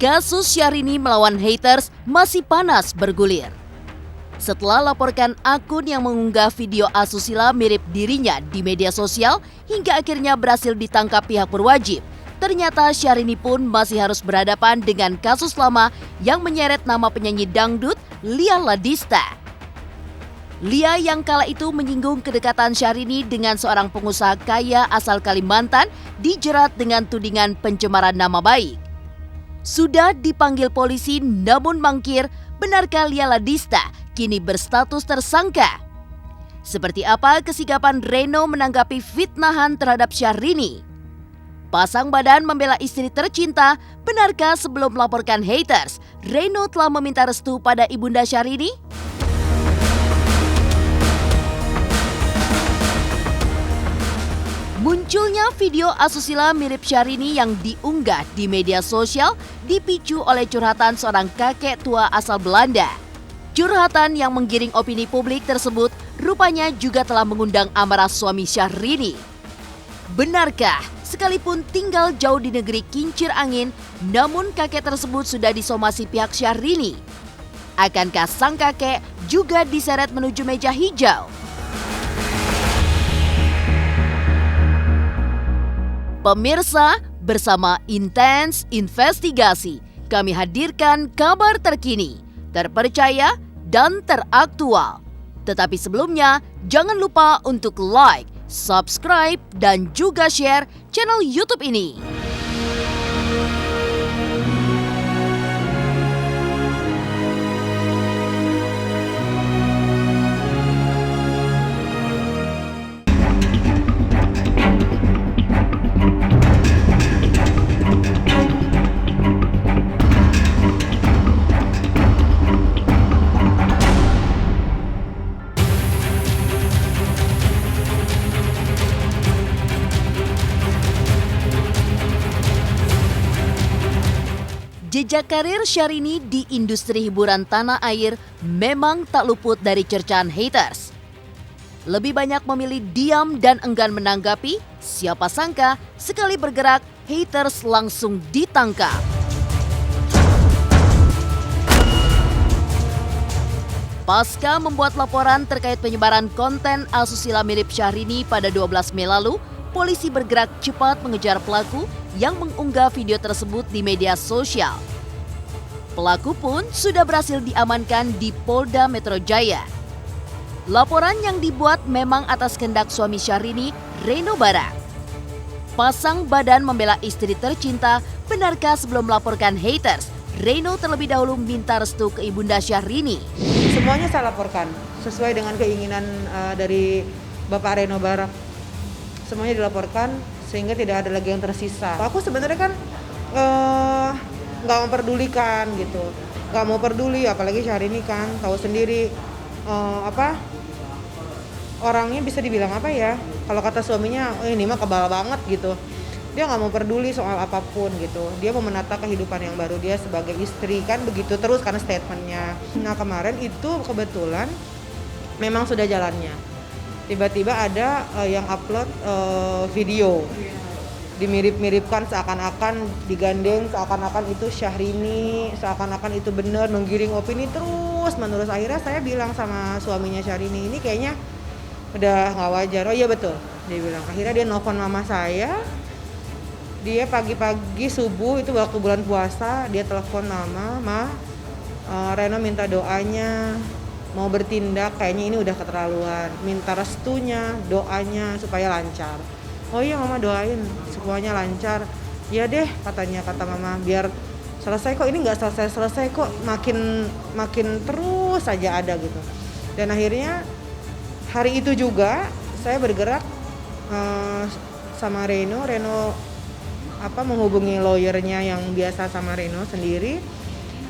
Kasus Syahrini melawan haters masih panas bergulir. Setelah laporkan akun yang mengunggah video asusila mirip dirinya di media sosial hingga akhirnya berhasil ditangkap pihak berwajib, ternyata Syahrini pun masih harus berhadapan dengan kasus lama yang menyeret nama penyanyi dangdut Lia Ladista. Lia yang kala itu menyinggung kedekatan Syahrini dengan seorang pengusaha kaya asal Kalimantan dijerat dengan tudingan pencemaran nama baik. Sudah dipanggil polisi namun mangkir, benarkah Lia Ladista kini berstatus tersangka? Seperti apa kesigapan Reno menanggapi fitnahan terhadap Syahrini? Pasang badan membela istri tercinta, benarkah sebelum melaporkan haters, Reno telah meminta restu pada ibunda Syahrini? Munculnya video asusila mirip Syahrini yang diunggah di media sosial dipicu oleh curhatan seorang kakek tua asal Belanda. Curhatan yang menggiring opini publik tersebut rupanya juga telah mengundang amarah suami Syahrini. Benarkah sekalipun tinggal jauh di negeri kincir angin, namun kakek tersebut sudah disomasi pihak Syahrini? Akankah sang kakek juga diseret menuju meja hijau? Pemirsa, bersama Intens Investigasi, kami hadirkan kabar terkini, terpercaya, dan teraktual. Tetapi sebelumnya, jangan lupa untuk like, subscribe, dan juga share channel YouTube ini. Jejak karir Syahrini di industri hiburan tanah air memang tak luput dari cercaan haters. Lebih banyak memilih diam dan enggan menanggapi, siapa sangka sekali bergerak haters langsung ditangkap. Pasca membuat laporan terkait penyebaran konten asusila mirip Syahrini pada 12 Mei lalu, polisi bergerak cepat mengejar pelaku yang mengunggah video tersebut di media sosial. Pelaku pun sudah berhasil diamankan di Polda Metro Jaya. Laporan yang dibuat memang atas kehendak suami Syahrini, Reno Barang. Pasang badan membela istri tercinta, benarkah sebelum melaporkan haters, Reno terlebih dahulu minta restu ke ibunda Syahrini? Semuanya saya laporkan sesuai dengan keinginan dari Bapak Reno Barang. Semuanya dilaporkan sehingga tidak ada lagi yang tersisa. Aku sebenarnya kan nggak memperdulikan gitu, nggak mau peduli, apalagi Syahrini kan tahu sendiri orangnya bisa dibilang apa ya, kalau kata suaminya ini mah kebal banget gitu. Dia nggak mau peduli soal apapun gitu, dia mau menata kehidupan yang baru dia sebagai istri kan begitu terus karena statementnya. Nah kemarin itu kebetulan memang sudah jalannya. Tiba-tiba ada yang upload video dimirip-miripkan seakan-akan digandeng, seakan-akan itu Syahrini, seakan-akan itu benar, menggiring opini terus menerus. Akhirnya saya bilang sama suaminya Syahrini, ini kayaknya udah nggak wajar. Oh iya betul, dia bilang. Akhirnya dia nelfon mama saya, dia pagi-pagi subuh itu waktu bulan puasa, dia telepon mama, Reno minta doanya, mau bertindak kayaknya ini udah keterlaluan, minta restunya, doanya supaya lancar. Oh iya mama doain semuanya lancar. Ya deh kata mama, biar selesai kok, ini nggak selesai kok, makin terus saja ada gitu. Dan akhirnya hari itu juga saya bergerak sama Reno menghubungi lawyernya yang biasa sama Reno sendiri,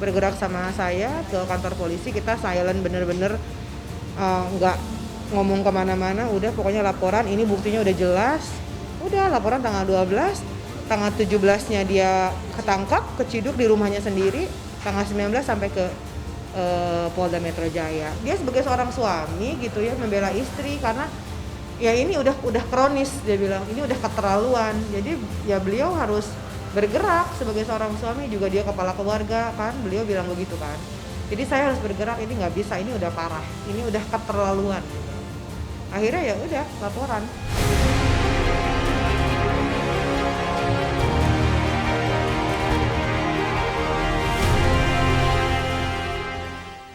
bergerak sama saya ke kantor polisi. Kita silent bener-bener nggak ngomong kemana-mana, udah pokoknya laporan ini buktinya udah jelas. Udah laporan tanggal 12, tanggal 17-nya dia ketangkap, keciduk di rumahnya sendiri, tanggal 19 sampai ke Polda Metro Jaya. Dia sebagai seorang suami gitu ya membela istri karena ya ini udah kronis, dia bilang ini udah keterlaluan. Jadi ya beliau harus bergerak sebagai seorang suami juga, dia kepala keluarga kan, beliau bilang begitu kan. Jadi saya harus bergerak, ini nggak bisa, ini udah parah, ini udah keterlaluan. Akhirnya ya udah laporan.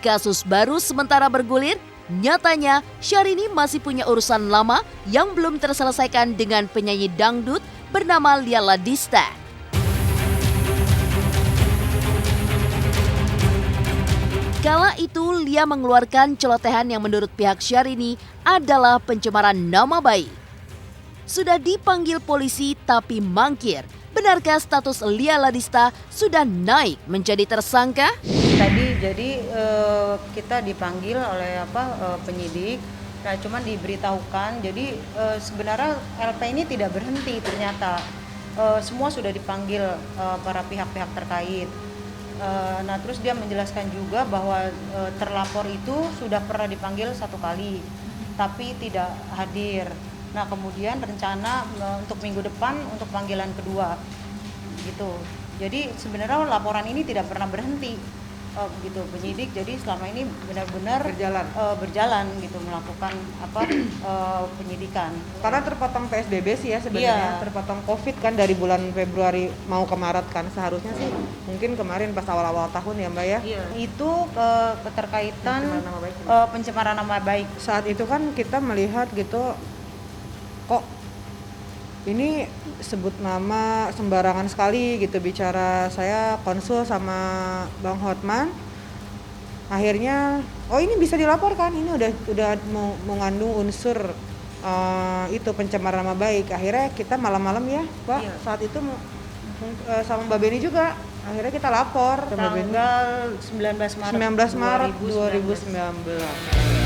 Kasus baru sementara bergulir, nyatanya Syahrini masih punya urusan lama yang belum terselesaikan dengan penyanyi dangdut bernama Lia Ladista. Kala itu Lia mengeluarkan celotehan yang menurut pihak Syahrini adalah pencemaran nama baik. Sudah dipanggil polisi tapi mangkir. Benarkah status Lia Ladista sudah naik menjadi tersangka? Tadi jadi kita dipanggil oleh penyidik, nah cuman diberitahukan. Jadi sebenarnya LP ini tidak berhenti ternyata. Semua sudah dipanggil para pihak-pihak terkait. Nah terus dia menjelaskan juga bahwa terlapor itu sudah pernah dipanggil 1 kali, tapi tidak hadir. Nah kemudian rencana untuk minggu depan untuk panggilan kedua, gitu. Jadi sebenarnya laporan ini tidak pernah berhenti, gitu penyidik. Jadi selama ini benar-benar berjalan gitu melakukan penyidikan. Karena terpotong PSBB sih ya sebenarnya, terpotong COVID kan dari bulan Februari mau ke Maret kan, seharusnya sih mungkin kemarin pas awal-awal tahun ya Mbak ya. Iya. Itu keterkaitan pencemaran nama baik. Saat itu kan kita melihat gitu, kok ini sebut nama sembarangan sekali gitu bicara. Saya konsul sama Bang Hotman, akhirnya oh ini bisa dilaporkan, ini udah mengandung unsur itu pencemaran nama baik. Akhirnya kita malam-malam ya Pak, iya. Saat itu sama Mbak Beni juga akhirnya kita lapor tanggal 19 Maret 2019.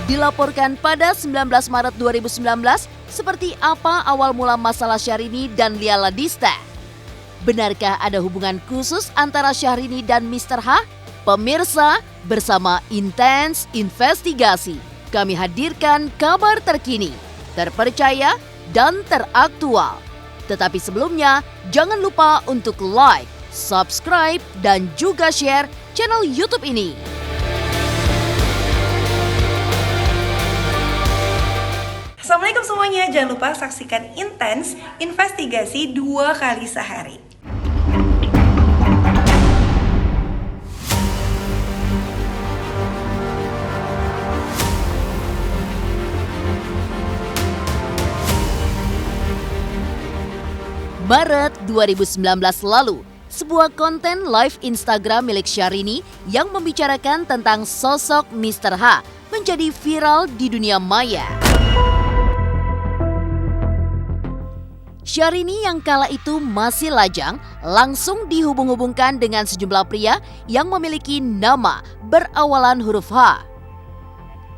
Dilaporkan pada 19 Maret 2019, seperti apa awal mula masalah Syahrini dan Lia Ladista? Benarkah ada hubungan khusus antara Syahrini dan Mr. H? Pemirsa, bersama Intens Investigasi, kami hadirkan kabar terkini, terpercaya, dan teraktual. Tetapi sebelumnya, jangan lupa untuk like, subscribe, dan juga share channel YouTube ini. Assalamualaikum semuanya, jangan lupa saksikan Intens Investigasi 2 kali sehari. Maret 2019 lalu, sebuah konten live Instagram milik Syahrini yang membicarakan tentang sosok Mr. H menjadi viral di dunia maya. Syahrini yang kala itu masih lajang langsung dihubung-hubungkan dengan sejumlah pria yang memiliki nama berawalan huruf H.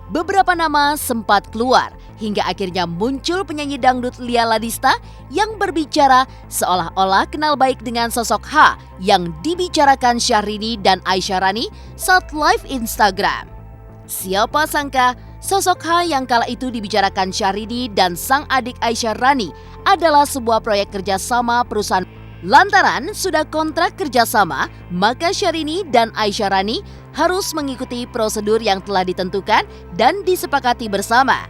Beberapa nama sempat keluar hingga akhirnya muncul penyanyi dangdut Lia Ladista yang berbicara seolah-olah kenal baik dengan sosok H yang dibicarakan Syahrini dan Aisyah Rani saat live Instagram. Siapa sangka sosok H yang kala itu dibicarakan Syahrini dan sang adik Aisyah Rani adalah sebuah proyek kerjasama perusahaan. Lantaran sudah kontrak kerjasama, maka Syahrini dan Aisyah Rani harus mengikuti prosedur yang telah ditentukan dan disepakati bersama.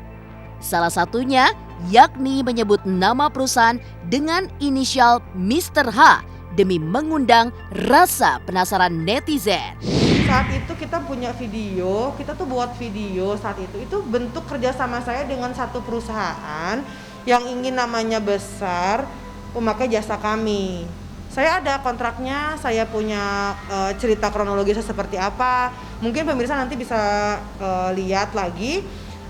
Salah satunya yakni menyebut nama perusahaan dengan inisial Mr. H demi mengundang rasa penasaran netizen. Saat itu kita punya video, kita tuh buat video saat itu bentuk kerjasama saya dengan satu perusahaan yang ingin namanya besar memakai jasa kami. Saya ada kontraknya, saya punya cerita kronologisnya seperti apa. Mungkin pemirsa nanti bisa lihat lagi.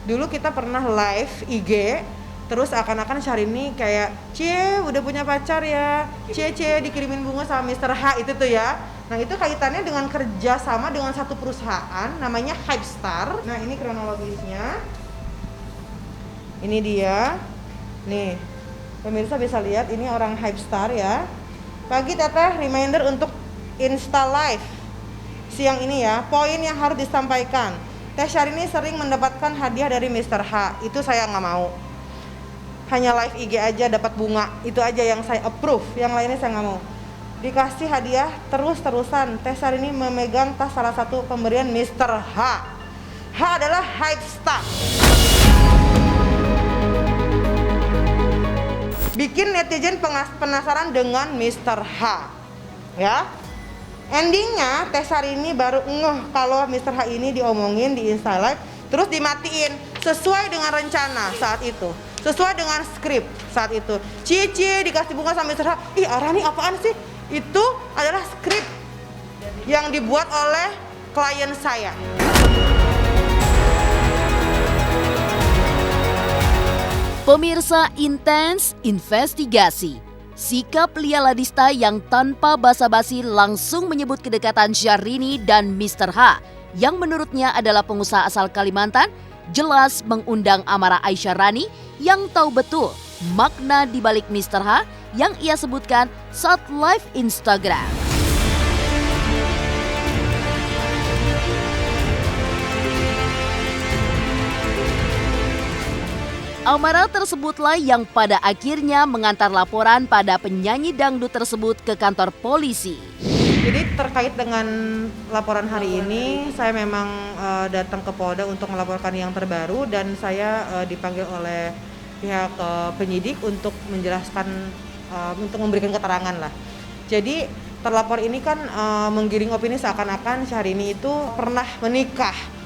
Dulu kita pernah live IG, terus akan-akan Syahrini kayak, "Cie, udah punya pacar ya? Cie, dikirimin bunga sama Mr. H," itu tuh ya. Nah itu kaitannya dengan kerja sama dengan satu perusahaan namanya Hypestar. Nah ini kronologisnya. Ini dia. Nih, pemirsa bisa lihat ini orang Hypestar ya. Pagi teteh, reminder untuk Insta Live siang ini ya. Poin yang harus disampaikan. Teh Syahrini sering mendapatkan hadiah dari Mr. H. Itu saya nggak mau. Hanya live IG aja dapat bunga. Itu aja yang saya approve. Yang lainnya saya nggak mau. Dikasih hadiah terus-terusan. Teh Syahrini memegang tas salah satu pemberian Mr. H. H adalah hype star. Bikin netizen penasaran dengan Mr. H. Ya. Endingnya Teh Syahrini baru ngeh kalau Mr. H ini diomongin di Insta Live, terus dimatiin sesuai dengan rencana saat itu, sesuai dengan skrip saat itu. Cici dikasih bunga sama Mr. H. Ih, Ara nih apaan sih? Itu adalah skrip yang dibuat oleh klien saya. Pemirsa Intens Investigasi. Sikap Lia Ladista yang tanpa basa-basi langsung menyebut kedekatan Syahrini dan Mr. H yang menurutnya adalah pengusaha asal Kalimantan jelas mengundang amarah Aisyah Rani yang tahu betul makna di balik Mr. H yang ia sebutkan saat live Instagram. Amarah tersebutlah yang pada akhirnya mengantar laporan pada penyanyi dangdut tersebut ke kantor polisi. Jadi terkait dengan laporan hari ini, saya memang datang ke Polda untuk melaporkan yang terbaru dan saya dipanggil oleh pihak penyidik untuk menjelaskan, untuk memberikan keterangan lah. Jadi terlapor ini kan menggiring opini seakan-akan Syahrini itu pernah menikah.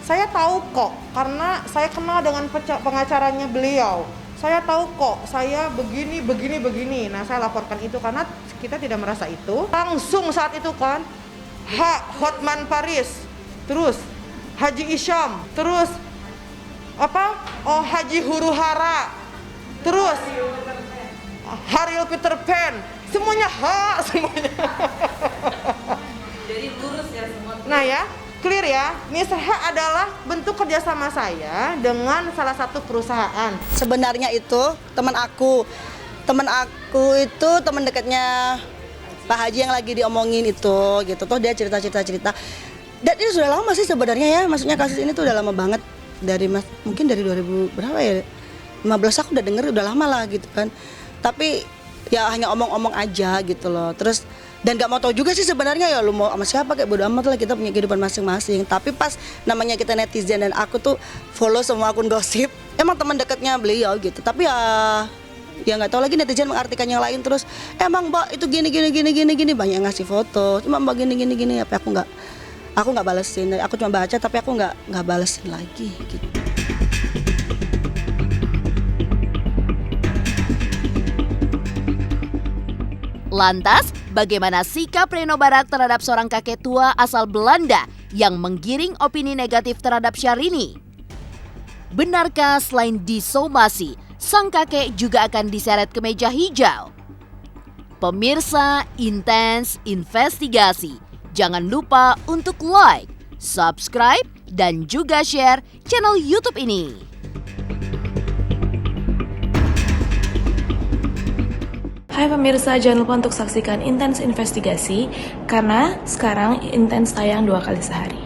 Saya tahu kok, karena saya kenal dengan pengacaranya beliau. Saya tahu kok, saya begini. Nah, saya laporkan itu karena kita tidak merasa itu. Langsung saat itu kan, Hotman Paris, terus Haji Isyam, terus Haji Huru Hara, terus Haril Peter Pan, semuanya semuanya. Jadi lurus ya semua. Nah ya, clear ya, Mr. H adalah bentuk kerjasama saya dengan salah satu perusahaan. Sebenarnya itu teman aku itu teman dekatnya Pak Haji yang lagi diomongin itu gitu. Toh dia cerita. Dan ini sudah lama sih sebenarnya ya, maksudnya kasus ini tuh udah lama banget mungkin dari 2000 berapa ya? 15 aku udah denger udah lama lah gitu kan. Tapi ya hanya omong-omong aja gitu loh. Terus dan gak mau tahu juga sih sebenarnya ya lu mau sama siapa, kayak bodo amat lah, kita punya kehidupan masing-masing. Tapi pas namanya kita netizen dan aku tuh follow semua akun gosip, emang teman dekatnya beliau gitu. Tapi ya nggak tahu lagi netizen mengartikan yang lain terus emang Mbak itu gini banyak yang ngasih foto, cuma Mbak gini apa aku nggak balesin. Aku cuma baca tapi aku nggak balesin lagi gitu. Lantas, bagaimana sikap Reno Barak terhadap seorang kakek tua asal Belanda yang menggiring opini negatif terhadap Syahrini? Benarkah selain disomasi, sang kakek juga akan diseret ke meja hijau? Pemirsa Intens Investigasi, jangan lupa untuk like, subscribe, dan juga share channel YouTube ini. Hai pemirsa, jangan lupa untuk saksikan Intens Investigasi karena sekarang Intens tayang 2 kali sehari.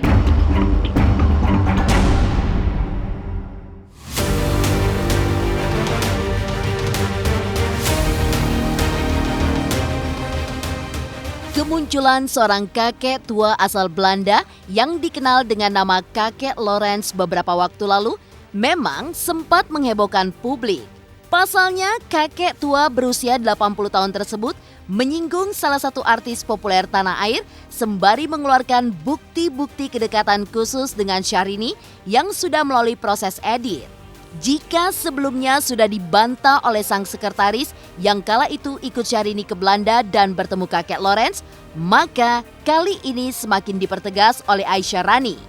Kemunculan seorang kakek tua asal Belanda yang dikenal dengan nama Kakek Lorenz beberapa waktu lalu memang sempat menghebohkan publik. Pasalnya, kakek tua berusia 80 tahun tersebut menyinggung salah satu artis populer tanah air sembari mengeluarkan bukti-bukti kedekatan khusus dengan Syahrini yang sudah melalui proses edit. Jika sebelumnya sudah dibantah oleh sang sekretaris yang kala itu ikut Syahrini ke Belanda dan bertemu kakek Lorenz, maka kali ini semakin dipertegas oleh Aisyah Rani.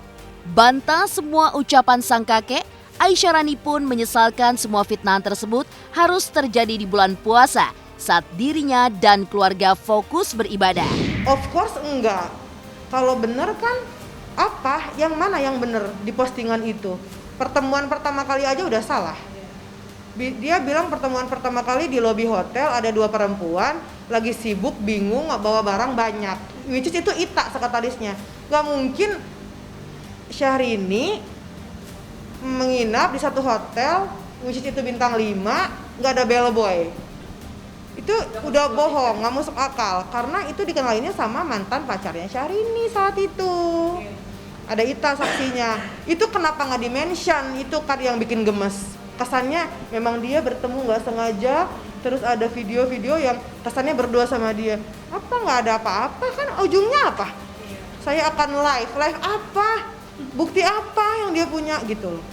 Bantah semua ucapan sang kakek, Aisyah Rani pun menyesalkan semua fitnah tersebut harus terjadi di bulan puasa saat dirinya dan keluarga fokus beribadah. Of course enggak. Kalau bener kan apa? Yang mana yang bener di postingan itu? Pertemuan pertama kali aja udah salah. Dia bilang pertemuan pertama kali di lobi hotel ada 2 perempuan lagi sibuk bingung bawa barang banyak. Which is itu Ita sekretarisnya. Gak mungkin Syahrini menginap di satu hotel, which is itu bintang 5, nggak ada bellboy. Itu udah bohong, nggak masuk akal. Karena itu dikenalinnya sama mantan pacarnya Syahrini saat itu. Ada Ita saksinya. Itu kenapa nggak di-mention? Itu kan yang bikin gemes. Kesannya memang dia bertemu nggak sengaja, terus ada video-video yang kesannya berdua sama dia. Apa nggak ada apa-apa, kan ujungnya apa? Saya akan live apa? Bukti apa yang dia punya gitu loh.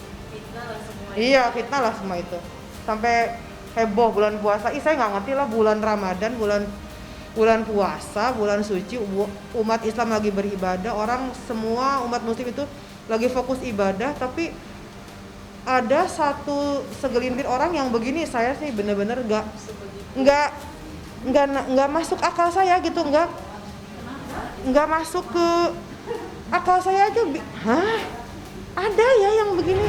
Iya, fitnah lah semua itu. Sampai heboh bulan puasa. Saya nggak ngerti lah, bulan Ramadan, bulan puasa, bulan suci, umat Islam lagi beribadah, orang semua umat muslim itu lagi fokus ibadah, tapi ada satu segelintir orang yang begini. Saya sih bener-bener nggak masuk akal saya gitu, nggak masuk ke akal saya aja. Hah? Ada ya yang begini?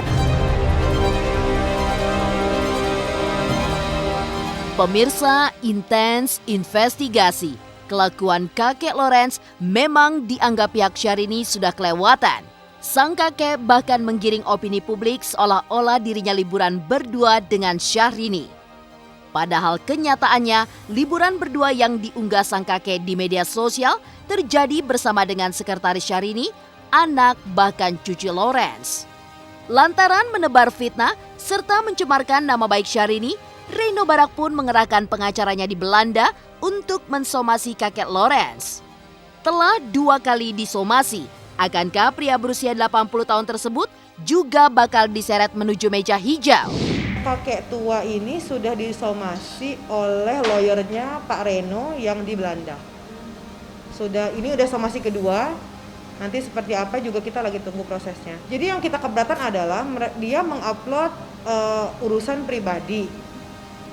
Pemirsa, intens investigasi. Kelakuan kakek Lawrence memang dianggap pihak Syahrini sudah kelewatan. Sang kakek bahkan menggiring opini publik seolah-olah dirinya liburan berdua dengan Syahrini. Padahal kenyataannya, liburan berdua yang diunggah sang kakek di media sosial terjadi bersama dengan sekretaris Syahrini, anak bahkan cucu Lawrence. Lantaran menebar fitnah serta mencemarkan nama baik Syahrini, Reno Barak pun mengerahkan pengacaranya di Belanda untuk mensomasi kakek Lawrence. Telah 2 kali disomasi, akankah pria berusia 80 tahun tersebut juga bakal diseret menuju meja hijau? Kakek tua ini sudah disomasi oleh lawyernya Pak Reno yang di Belanda. Ini udah somasi kedua, nanti seperti apa juga kita lagi tunggu prosesnya. Jadi yang kita keberatan adalah dia mengupload urusan pribadi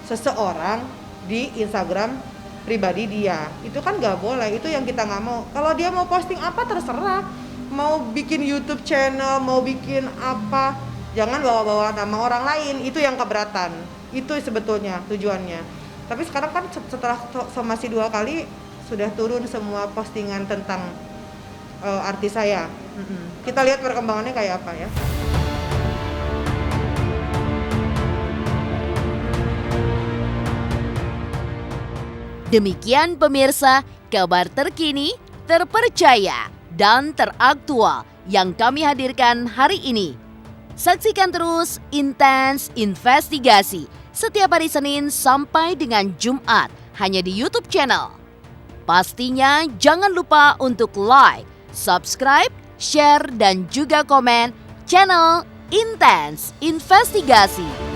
seseorang di Instagram pribadi dia. Itu kan nggak boleh, itu yang kita nggak mau. Kalau dia mau posting apa terserah, mau bikin YouTube channel, mau bikin apa, jangan bawa-bawa nama orang lain. Itu yang keberatan, itu sebetulnya tujuannya. Tapi sekarang kan setelah somasi 2 kali sudah turun semua postingan tentang artis saya. Kita lihat perkembangannya kayak apa ya. Demikian pemirsa, kabar terkini, terpercaya, dan teraktual yang kami hadirkan hari ini. Saksikan terus Intens Investigasi setiap hari Senin sampai dengan Jumat hanya di YouTube channel. Pastinya jangan lupa untuk like, subscribe, share, dan juga komen channel Intens Investigasi.